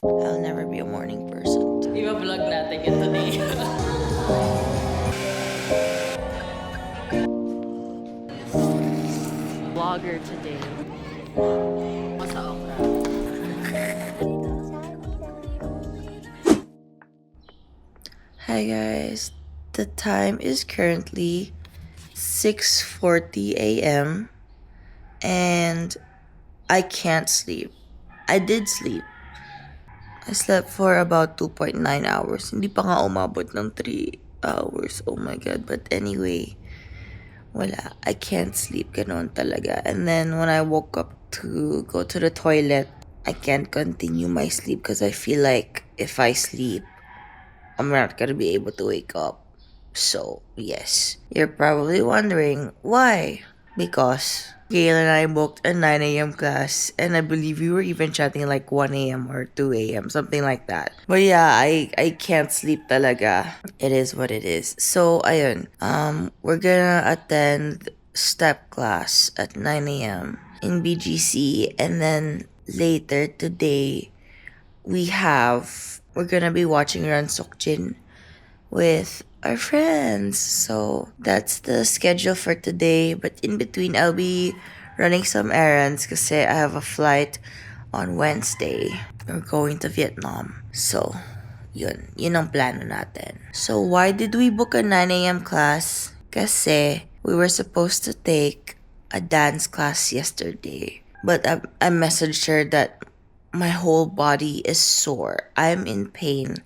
I'll never be a morning person. Iba-vlog natin yun today. Vlogger today. Masa okra. Hi guys, the time is currently 6:40 a.m. and I can't sleep. I did sleep. I slept for about 2.9 hours. Hindi pa nga umabot ng 3 hours. Oh my god. But anyway, wala. I can't sleep. Ganon talaga. And then when I woke up to go to the toilet, I can't continue my sleep because I feel like if I sleep, I'm not gonna be able to wake up. So, yes. You're probably wondering, why? Because Gail and I booked a 9 a.m. class, and I believe we were even chatting like 1 a.m. or 2 a.m., something like that. But yeah, I can't sleep talaga. It is what it is. So, ayun. We're gonna attend step class at 9 a.m. in BGC, and then later today, we're gonna be watching Ran Sokjin with our friends. So that's the schedule for today. But in between, I'll be running some errands because I have a flight on Wednesday. We're going to Vietnam. So, yun ang plano natin. So, why did we book a 9 a.m. class? Kasi we were supposed to take a dance class yesterday. But I messaged her that my whole body is sore. I'm in pain.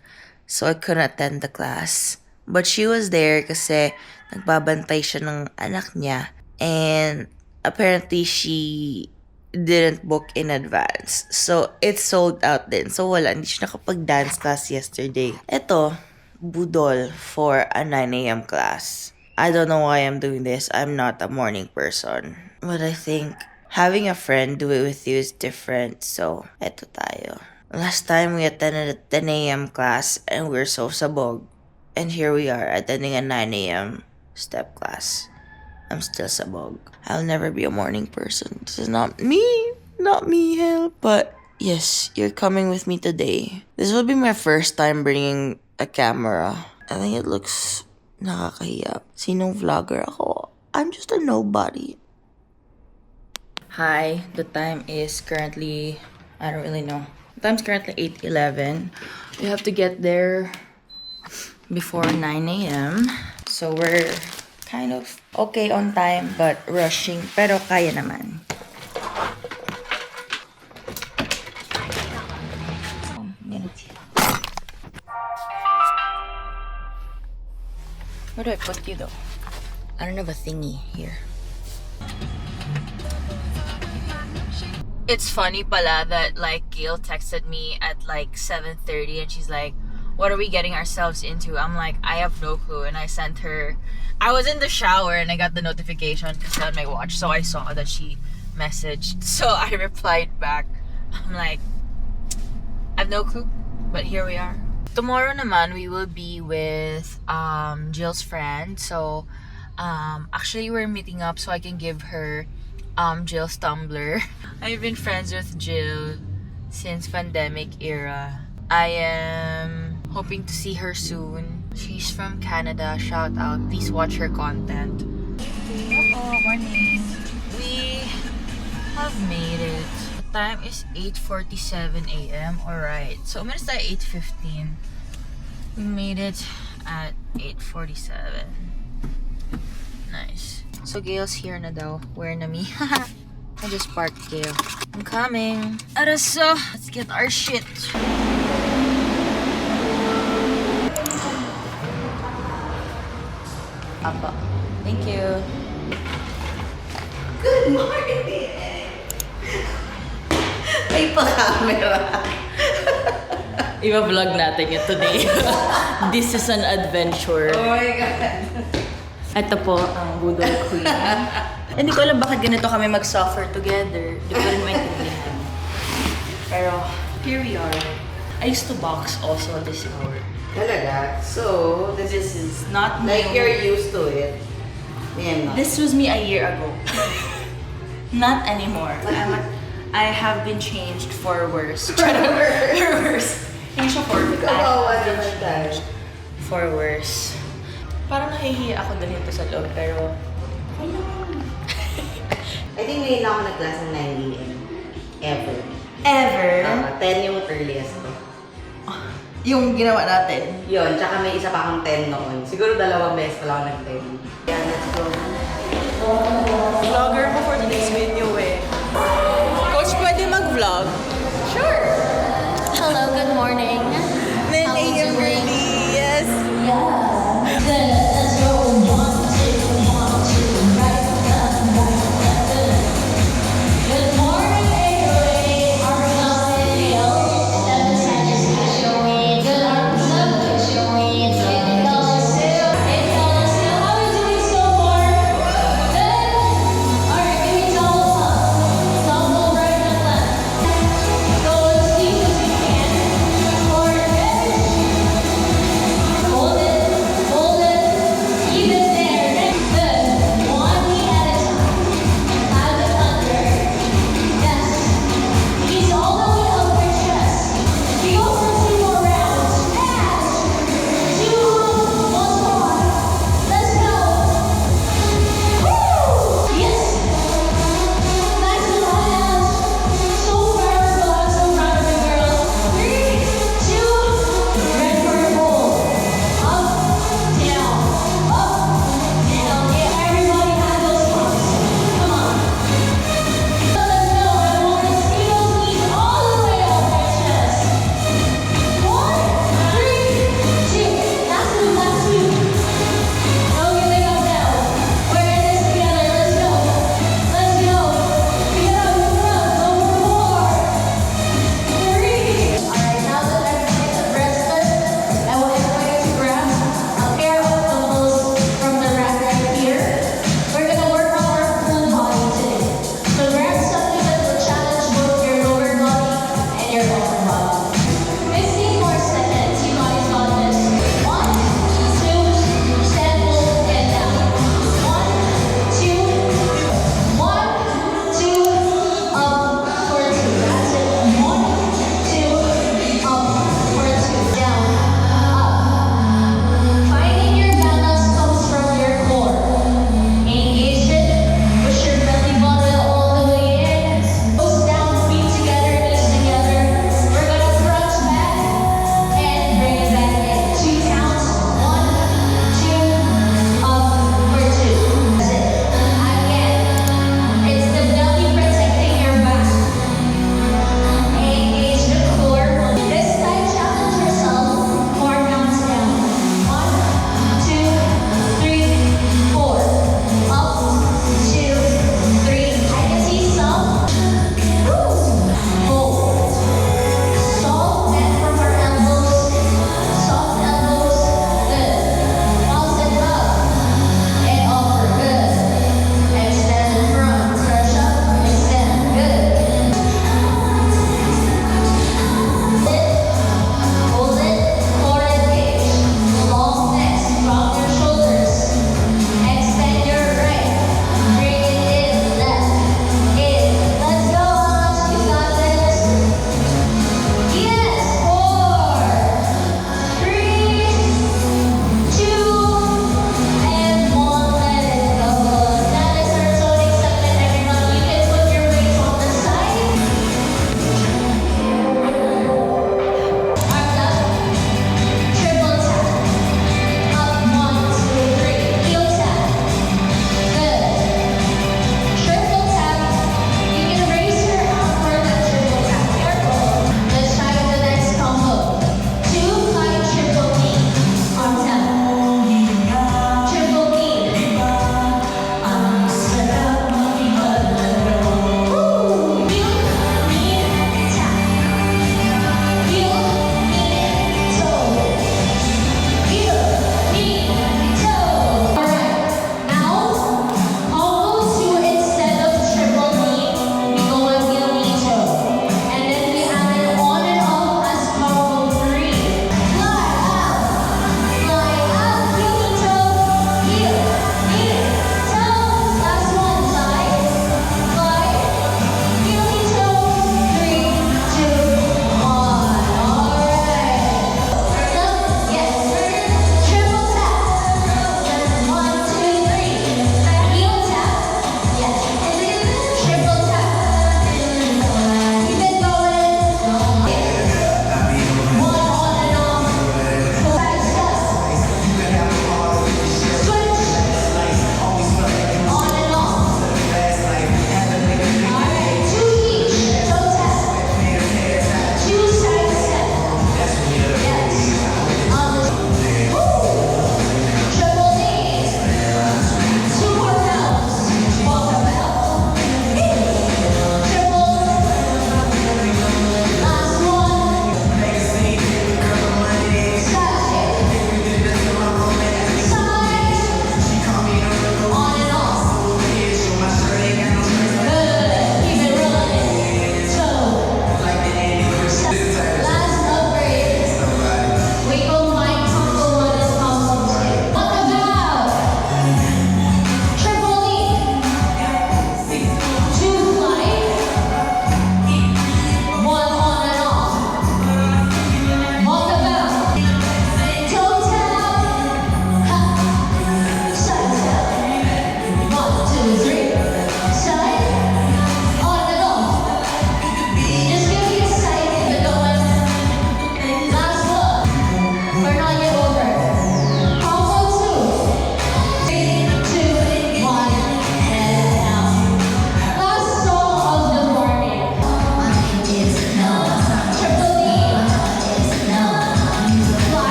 So I couldn't attend the class. But she was there kasi nagbabantay siya ng anak niya. And apparently she didn't book in advance. So it's sold out din. So wala, hindi siya nakapag-dance class yesterday. Ito, budol for a 9 a.m. class. I don't know why I'm doing this. I'm not a morning person. But I think having a friend do it with you is different. So, eto tayo. Last time we attended a 10 a.m. class and we were so sabog. And here we are attending a 9 a.m. step class. I'm still sabog. I'll never be a morning person. This is not me. Not me, hell. But yes, you're coming with me today. This will be my first time bringing a camera. I think it looks nakakahiya. Sinong vlogger ako? I'm just a nobody. Hi, the time is currently, I don't really know. The time's currently 8:11. We have to get there before 9 a.m. So we're kind of okay on time but rushing. Pero kaya naman. Where do I put you though? I don't have a thingy here. It's funny pala that like Gail texted me at like 7:30 and she's like, what are we getting ourselves into? I'm like, I have no clue. And I sent her, I was in the shower and I got the notification because I had my watch. So I saw that she messaged. So I replied back. I'm like, I have no clue, but here we are. Tomorrow naman we will be with Jill's friend. So actually we're meeting up so I can give her Jill's Tumblr. I've been friends with Jill since pandemic era. I am hoping to see her soon. She's from Canada. Shout out. Please watch her content. Oh, morning. We have made it. The time is 8:47 a.m. Alright. So, umalis tayo 8:15. We made it at 8:47. Nice. So, Gail's here na daw. Where na me? I just parked Gail. I'm coming. Araso, let's get our shit. Apa. Thank you. Good morning! May pa-camera. Iba-vlog natin yun today. This is an adventure. Oh my God. Ito po ang Budol Queen. Hindi ko alam bakit ganito kami mag-suffer together. Hindi ko rin maintindihan. Pero, here we are. I used to box also this hour. Talaga? So, This is not like new. you're used to it. Me, I'm not. This was me a year ago. Not anymore. Like, I have been changed for worse. For worse. Hindi siya for good. Kawawa naman tayo. For worse. Parang nahihiya ako dalhin to sa loob, pero... I think ngayon ako nag-class ng 9 a.m. Ever. Ever? 10 yung earliest ko. Yung ginawa natin. Yun, tsaka may isa pa akong 10 noon. Siguro 2 beses pa lang ako nag-10. Yeah, let's go. Vlogger ko for today's video eh. Coach, pwede mag-vlog? Sure. Hello, good morning. Then, How was your week? yes. Yeah. Good. Let's go. 1, 2, 1, 2. Right down, right down. Good morning, everybody. Our video. That is showing. Good afternoon. Showing. It's still. How are you doing so far? Good. All right, give me double right and left. Go as deep as you can. Forward. Hold it. Hold it.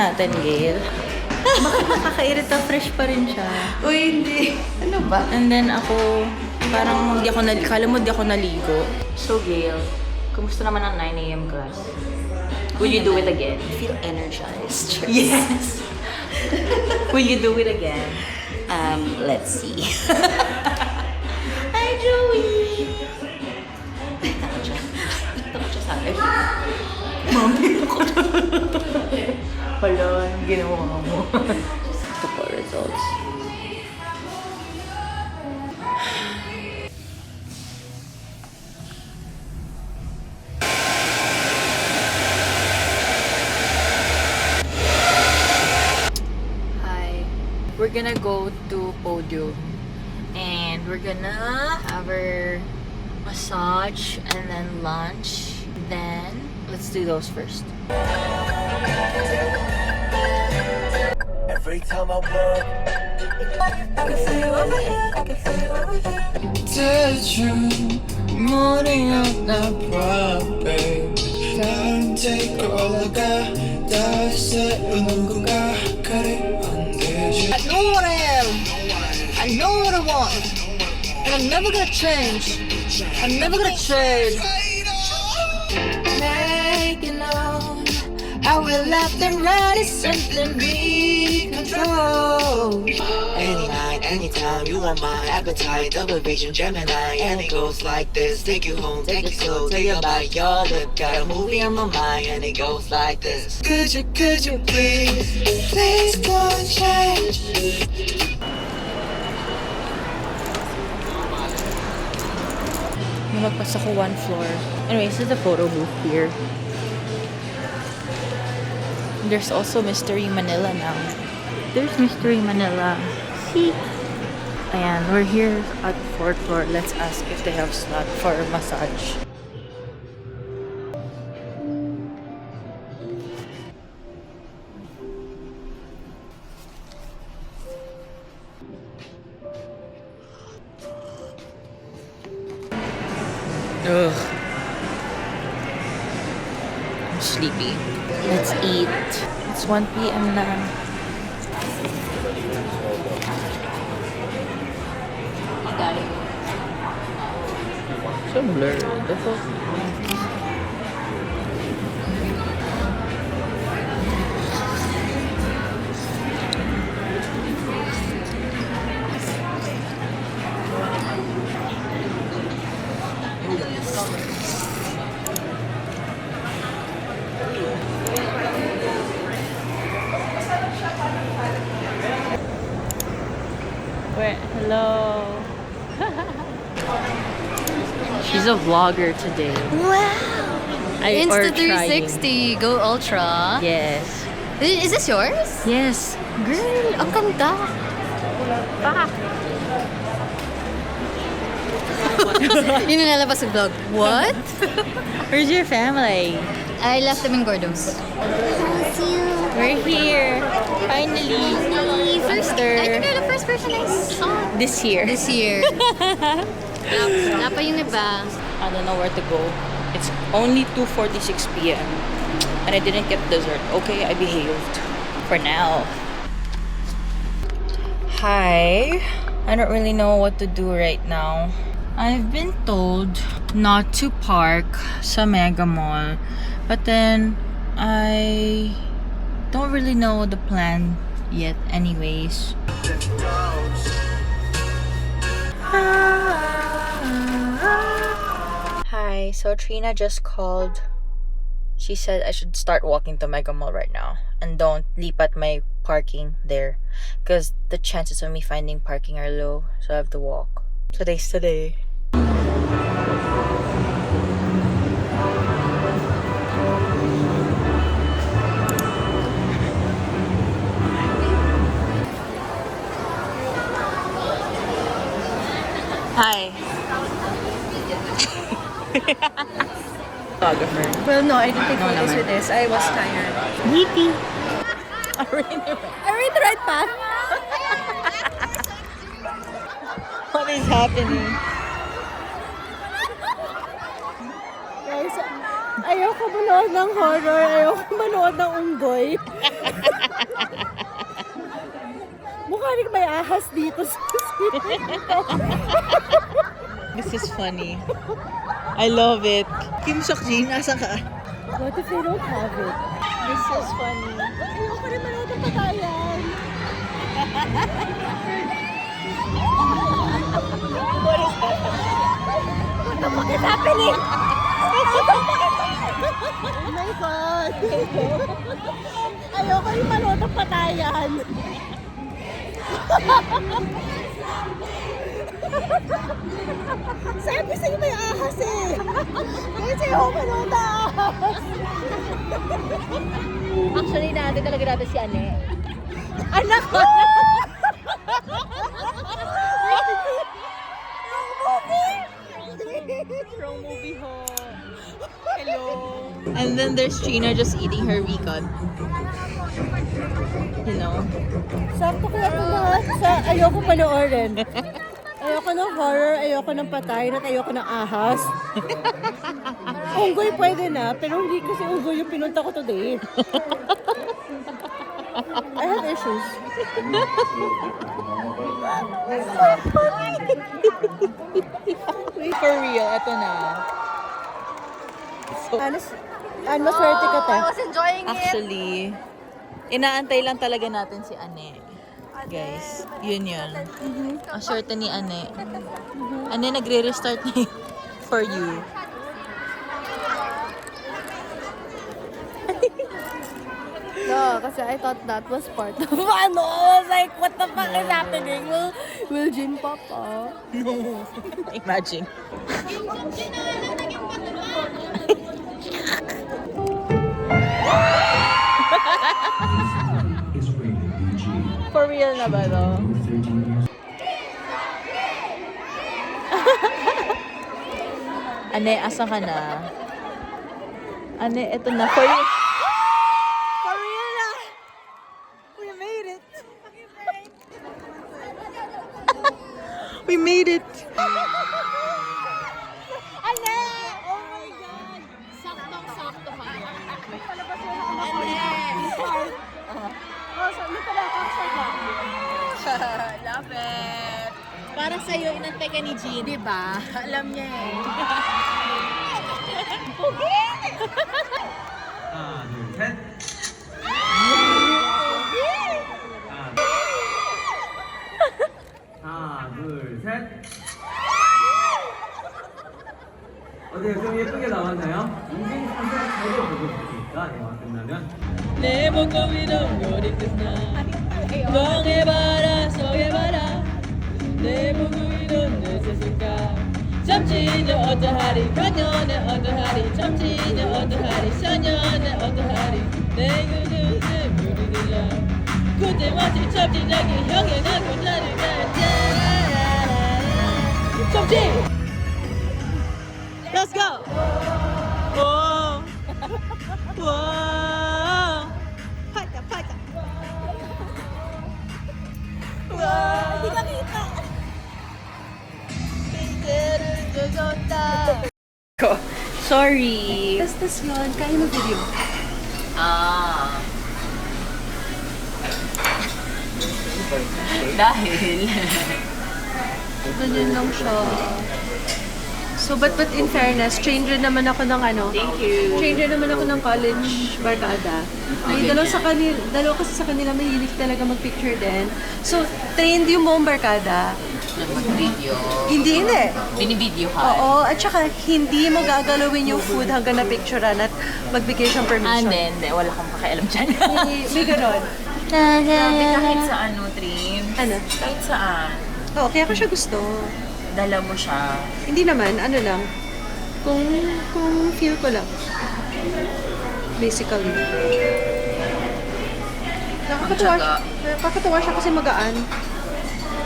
natin, Gail. Bakit nakakairita? Fresh pa rin siya. Uy, hindi. Ano ba? And then ako, parang kala mo di ako naligo. So, Gail, kumusta naman ang 9 a.m. class? Will you do it again? I feel energized. Yes! Will you do it again? Let's see. Hi, Joey! Ito ko siya sa akin. Wala, anong ginawa mo? Ito po, results. Hi. We're gonna go to Podium and we're gonna have our massage and then lunch. Then, let's do those first. Every time I walk, I can feel it, I can feel it. 대충 머리가 나빠, babe. 나한테 올라가, 다시 우는 건가? 그래, 안 되지. I know what I am. I know what I want. And I'm never gonna change. I'm never gonna trade. Making on how we left and right is something we control. Any night, anytime, you are my appetite. Double vision, Gemini, and it goes like this. Take you home, take it slow, take a bite, your lip. Got a movie on my mind, and it goes like this. Could you please don't change? Magpas ako 1 floor. Anyway, this is the photo booth here. There's also Mystery Manila now. There's Mystery Manila. See? Ayan, we're here at 4th floor. Let's ask if they have slot for massage. Ugh. I'm sleepy. Let's eat. It's 1 p.m. na. So blurred. The fuck? Wait, hello. She's a vlogger today. Wow. Or Insta 360 Go Ultra. Yes. Is this yours? Yes. Girl, ang ganda. Yun na nalabas sa vlog. What? Where's your family? I left them in Gordo's. We're here. Finally. First, I think you're the first person I saw This year. this year. Wala pa yung iba. I don't know where to go. It's only 2:46 p.m. and I didn't get dessert. Okay, I behaved. For now. Hi. I don't really know what to do right now. I've been told not to park sa Mega Mall, but then I don't really know the plan yet anyways. Hi, so Trina just called. She said I should start walking to Mega Mall right now and don't leap at my parking there because the chances of me finding parking are low, so I have to walk. Today's today. Hi. Photographer. Well, no, I didn't take No photos naman. with this. I was tired. Yippee! Are we the right path? What is happening? Guys, ayoko manood ng horror. Ayoko manood ng unggoy. may ahas dito sa This is funny. I love it. Kim Seok-jin, asa ka? What if they don't have it? This is funny. Ayoko rin manood ng patayan. What the fuck is happening? Oh my God! Ayoko rin manood ng patayan. Sabi sa'yo may ahas eh. Kasi ayoko manood ng ahas. Actually, natin talaga natin si Ane. Anak ko! Wrong movie ho. Hello. And then there's Trina just eating her recon. You know? Sakto kaya ito lahat sa ayoko panoorin. Ayoko ng horror, ayoko ng patay, at ayoko ng ahas. Unggoy pwede na, pero hindi kasi unggoy yung pinunta ko today. I have issues. For real, eto na. Maswerte ka ta. I was enjoying it. Actually, inaantay lang talaga natin si Ane. Guys, yun. Ang swerte ni Ane. Ane, nagre-restart na yun for you. No, kasi I thought that was part of ano. I was like, what the fuck is happening? Will Jin Papa? No. Imagine. For real na ba to? Ane, asa ka na? Ane, eto na. For real. For real na. We made it. We made it. Ane! Oh my God! Saktong-sakto ka. Ane! Oh, so, may palakaksa ka. Love it. Para sa'yo, inantay ka ni Jean. Diba? Alam niya eh. 하나, 둘, 셋. 하나, 둘, 셋. 어때요? 좀 예쁘게 나왔나요? 인생 선생 저도 보고 싶으니까 영화 끝나면 내 목걸이는 요리 끝나 멍해봐라 속해봐라 내 목걸이는 내 세상가 잠시는 어떠하리 강연의 어떠하리 잠시는 어떠하리 소년의 어떠하리 내 그릇에 물이 들려 그때 마치 잠시자기 형의 나고 나를 가자 잠시 Let's go! Whoa! Whoa! Paita, paita! Whoa! Hindi ka kita! Sorry! Tas yun, kaya mo video. Ah. Dahil. Ganyan lang siya. So, but in fairness, trained rin naman ako ng ano. Thank you. Trained rin naman ako ng college barkada. May dalawa kasi sa kanila mahilig talaga mag-picture din. So, trained yung buong barkada. Mag-video. Hindi. Binivideo ka. Oo, at saka hindi mo gagalawin yung food hanggang na-picturean at magbigay siyang permission. Hindi. Wala kang pakialam dyan. May ganon. Kahit saan, no, Trim? Ano? Kahit saan. Oo, kaya ko siya gusto. Dala mo siya. Hindi naman, ano lang. Kung feel ko lang. Basically. Nakakatawa siya kasi magaan.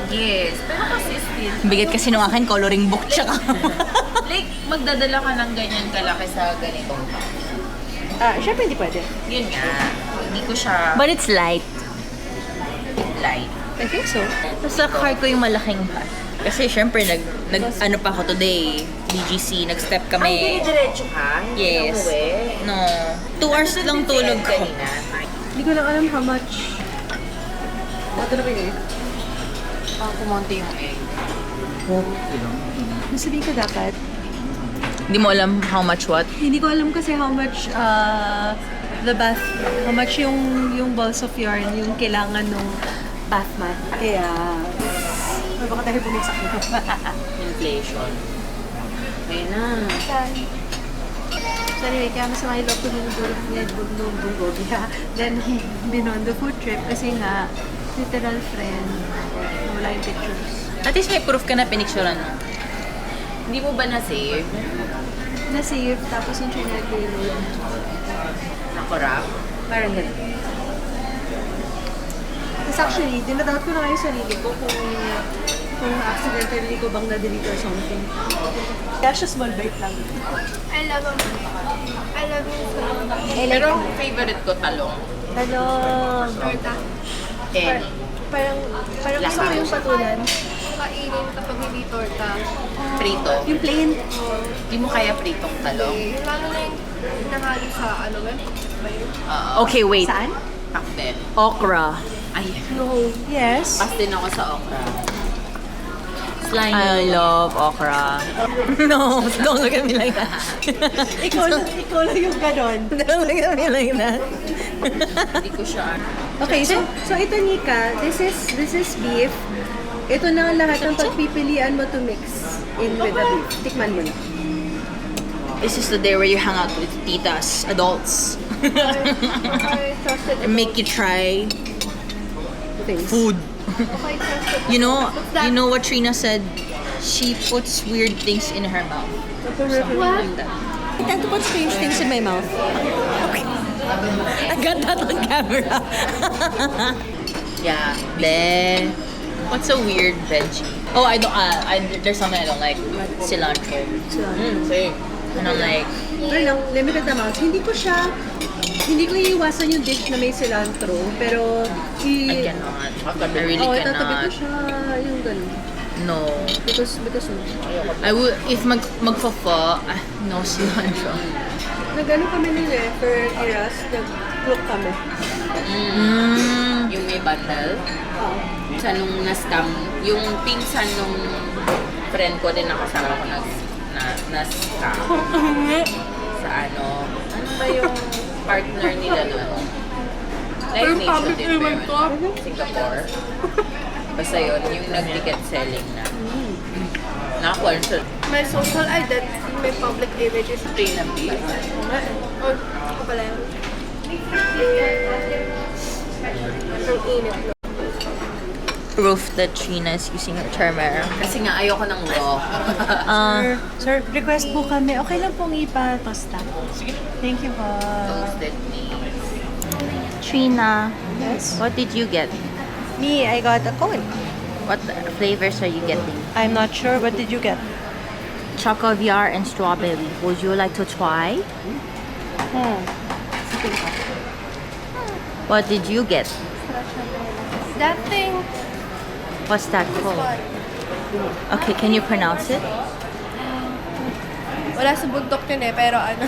Yes. Pero kasi still. Bigat kasi nung akin, coloring book siya. Like, magdadala ka ng ganyan kalaki sa ganitong bag. Syempre hindi pwede. Yun nga. Hindi ko siya But it's light. light. I think so. Sa car ko yung malaking bag. Kasi syempre, ano pa ako today, BGC, nag-step kami. Diretso ka? Yes. No. 2 hours lang tulog ko. Hindi ko lang alam how much. Ito na pinili. kumonti yung egg. Nasabihin ko dapat. Hindi mo alam how much what? Hindi ko alam kasi how much how much yung balls of yarn yung kailangan ng bath mat. Kaya, baka tayo bumagsak nito. Inflation. Ayun na. So anyway, kaya masama yung loob ko nung Bulgaria. Then, binon the food trip kasi nga, literal friend, wala yung pictures. At least may proof ka na pinicturean mo. Hindi mo ba na-save? Na-save, tapos yung chinek reload. Nakorap? Parang ganun. Kasi actually, dinadoubt ko na kayo sarili ko kung accidentally ko bang na-delete or something. Kaya siya small bite lang. I love you so much. Pero favorite ko talong. Talong. Torta. Eh, Parang Lasa. gusto ko yung patulan. Kainin kapag hindi torta. prito. Yung plain. Hindi mo kaya pritong talong. Lalo na yung nahalo sa ano ba? Ba yun? Okay, wait. Saan? Pakbet. Okra. Ay, No. Yes. pas din ako sa okra. Slime. I love okra. No, don't look at me like that. ikaw lang yung ganon. Don't look at me like that. Hindi ko siya. Okay, so ito Nika, this is beef. Ito na ang lahat ng pagpipilian mo to mix in with the beef. Tikman mo na. This is the day where you hang out with titas, adults. Okay, trusted. And make you try Things. food. Okay, trusted. You know that? what Trina said? She puts weird things in her mouth. What? I tend to put strange things in my mouth. I got that on camera. Yeah. Then, what's a weird veggie? Oh, there's something I don't like. Cilantro. Same. I don't like. Pero lang, limited amount. Hindi ko iiwasan yung dish na may cilantro, pero I cannot. I really tatabi ko cannot. siya yung ganun. No. Because I would, if magfa-pho, no cilantro. nag-ano kami nila for Iras, nag-cook kami. Yung may bundle. Sa nung na-scam, yung pinsan nung friend ko din nakasama ko na-scam. Sa ano ba yung partner nila nun? Live Nation din ba yun? Singapore. Basta yun, yung nag-ticket selling na. Nakakuha siya. May social identity, may public image is Trina B. or ako pala yun. Ang init. Proof that Trina is using her charmer. Kasi nga ayoko ng raw. Sir, request po kami. Okay lang pong ipa-tosta. Thank you po. Toasted please. Trina, Yes? what did you get? Me, I got a cone. What flavors are you getting? I'm not sure. What did you get? Chocoviar and strawberry. Would you like to try? What did you get? That thing What's that called? Okay, can you pronounce it? wala sa bundok yun eh, pero ano.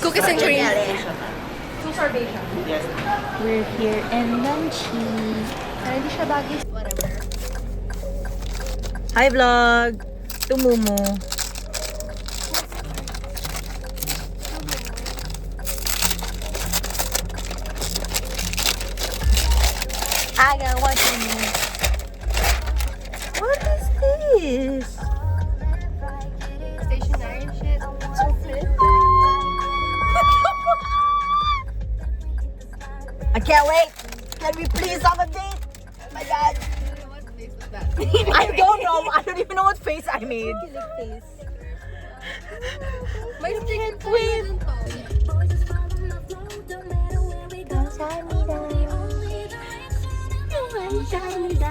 Cookies and cream. We're here in Lunchi. Hindi siya bagay. Hi vlog! Tumumo. I got what you need. What is this? Stationary shit. So fit. I can't wait! Can we please have a date? Oh my god! What place was that? I don't know! I don't even know what face I made. May stick queen. 감사합니다.